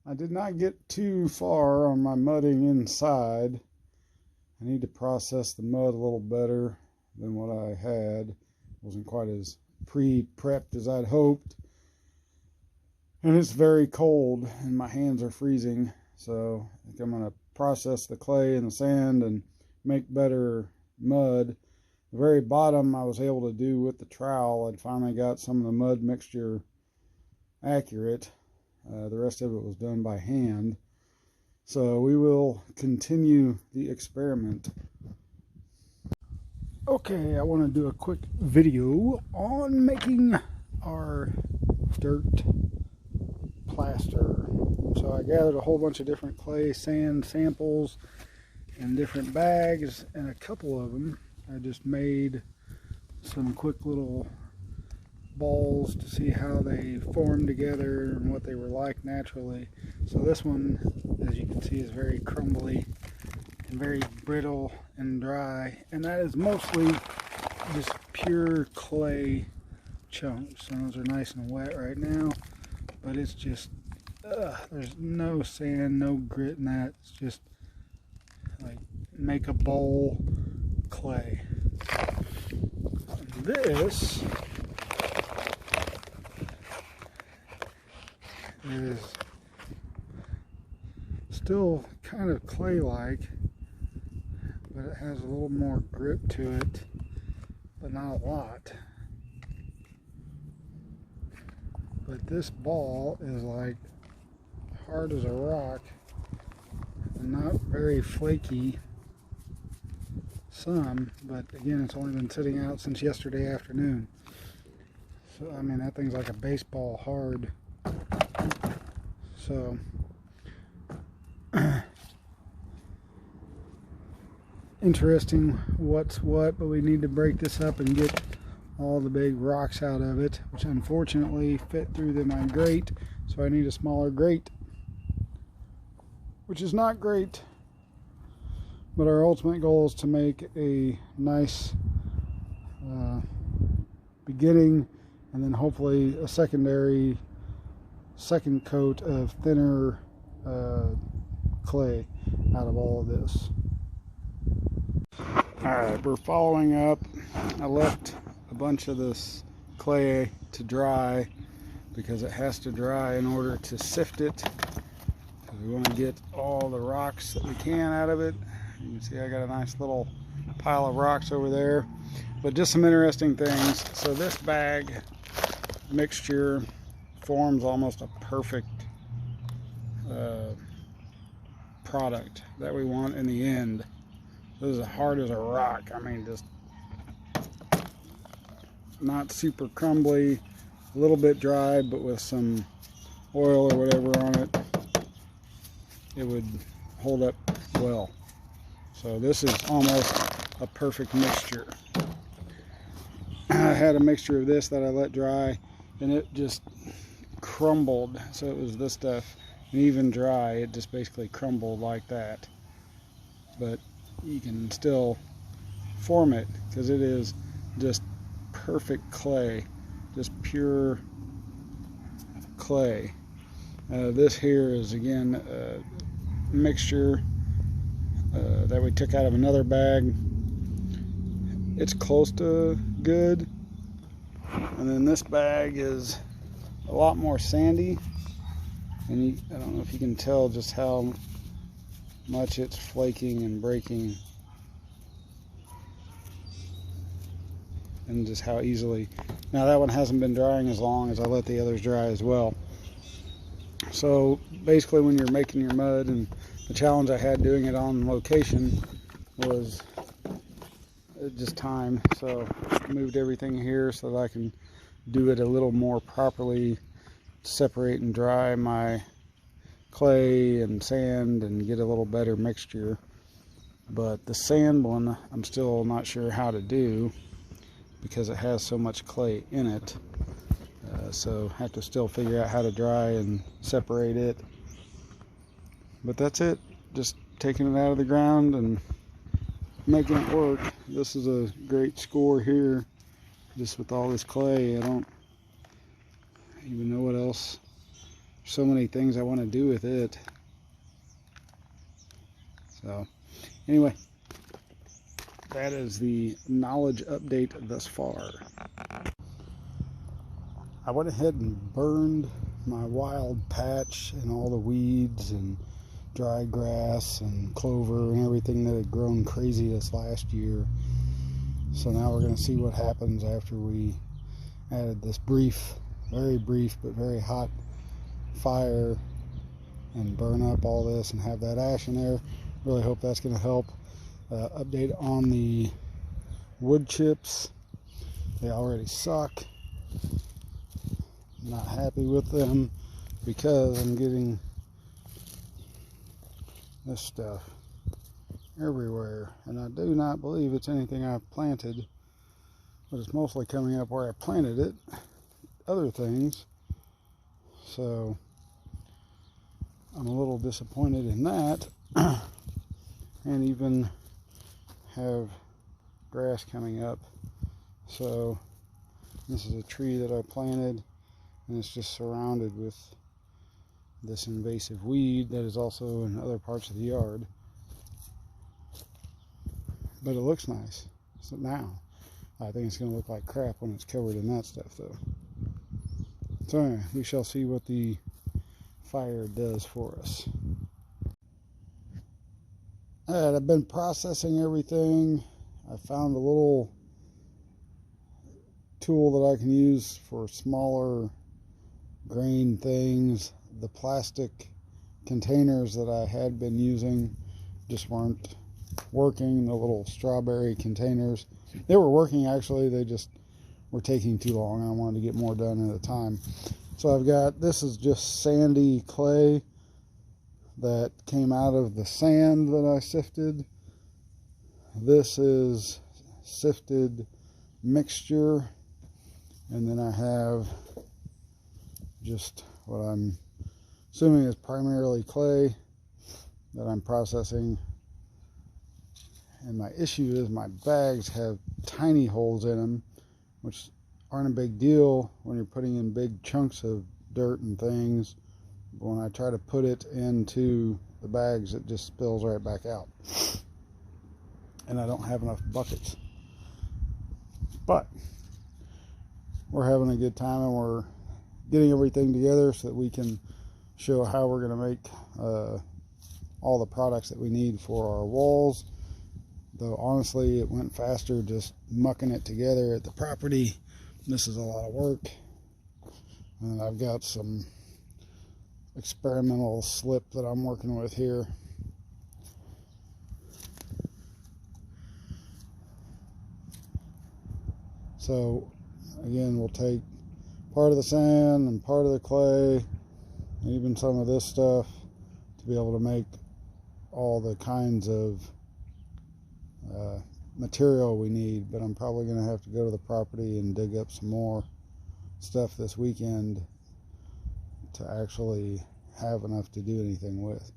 I did not get too far on my mudding inside. I need to process the mud a little better than what I had. It wasn't quite as pre-prepped as I'd hoped. And it's very cold and my hands are freezing. So I think I'm going to process the clay and the sand and make better mud. The very bottom I was able to do with the trowel. I'd finally got some of the mud mixture accurate. The rest of it was done by hand. So we will continue the experiment. Okay, I want to do a quick video on making our dirt plaster. So I gathered a whole bunch of different clay sand samples in different bags, and a couple of them I just made some quick little balls to see how they formed together and what they were like naturally. So this one, as you can see, is very crumbly and very brittle and dry, and that is mostly just pure clay chunks. And those are nice and wet right now, but it's just there's no sand, no grit in that. It's just like make a bowl clay. And this is still kind of clay-like, but it has a little more grip to it, but not a lot. But this ball is like hard as a rock and not very flaky. Some, but again, it's only been sitting out since yesterday afternoon. So I mean, that thing's like a baseball hard. So interesting what's what, but we need to break this up and get all the big rocks out of it, which unfortunately fit through my grate, so I need a smaller grate, which is not great. But our ultimate goal is to make a nice beginning, and then hopefully a second coat of thinner clay out of all of this. Alright, we're following up. I left a bunch of this clay to dry because it has to dry in order to sift it. We want to get all the rocks that we can out of it. You can see I got a nice little pile of rocks over there. But just some interesting things. So this bag mixture forms almost a perfect product that we want in the end. This is hard as a rock. I mean, just not super crumbly, a little bit dry, but with some oil or whatever on it, it would hold up well. So this is almost a perfect mixture. I had a mixture of this that I let dry, and it just crumbled. So it was this stuff, and even dry, it just basically crumbled like that. But you can still form it because it is just perfect clay, just pure clay. This here is again a mixture that we took out of another bag. It's close to good. And then this bag is a lot more sandy, and I don't know if you can tell just how much it's flaking and breaking, and just how easily. Now that one hasn't been drying as long as I let the others dry as well. So basically when you're making your mud, and the challenge I had doing it on location was just time. So I moved everything here so that I can do it a little more properly, separate and dry my clay and sand and get a little better mixture. But the sand one I'm still not sure how to do because it has so much clay in it. So have to still figure out how to dry and separate it. But that's it, just taking it out of the ground and making it work. This is a great score here, just with all this clay. I don't even know what else so many things I want to do with it. So anyway, that is the knowledge update thus far. I went ahead and burned my wild patch and all the weeds and dry grass and clover and everything that had grown crazy this last year. So now we're going to see what happens after we added this very brief but very hot fire and burn up all this and have that ash in there. Really hope that's going to help. Update on the wood chips. They already suck. Not happy with them because I'm getting this stuff everywhere, and I do not believe it's anything I've planted, but it's mostly coming up where I planted it, other things. So I'm a little disappointed in that. And even have grass coming up. So this is a tree that I planted, and it's just surrounded with this invasive weed that is also in other parts of the yard. But it looks nice. So now I think it's going to look like crap when it's covered in that stuff, though. So anyway, we shall see what the fire does for us. Alright, I've been processing everything. I found a little tool that I can use for smaller grain things. The plastic containers that I had been using just weren't working. The little strawberry containers, they were working actually, they just were taking too long. I wanted to get more done at a time. So I've got, this is just sandy clay that came out of the sand that I sifted. This is sifted mixture, and then I have just what I'm assuming is primarily clay that I'm processing. And my issue is my bags have tiny holes in them, which aren't a big deal when you're putting in big chunks of dirt and things. But when I try to put it into the bags, it just spills right back out. And I don't have enough buckets. But we're having a good time, and we're getting everything together so that we can show how we're going to make all the products that we need for our walls. Though honestly, it went faster just mucking it together at the property. This is a lot of work. And I've got some experimental slip that I'm working with here. So again, we'll take part of the sand and part of the clay, and even some of this stuff, to be able to make all the kinds of material we need. But I'm probably going to have to go to the property and dig up some more stuff this weekend to actually have enough to do anything with.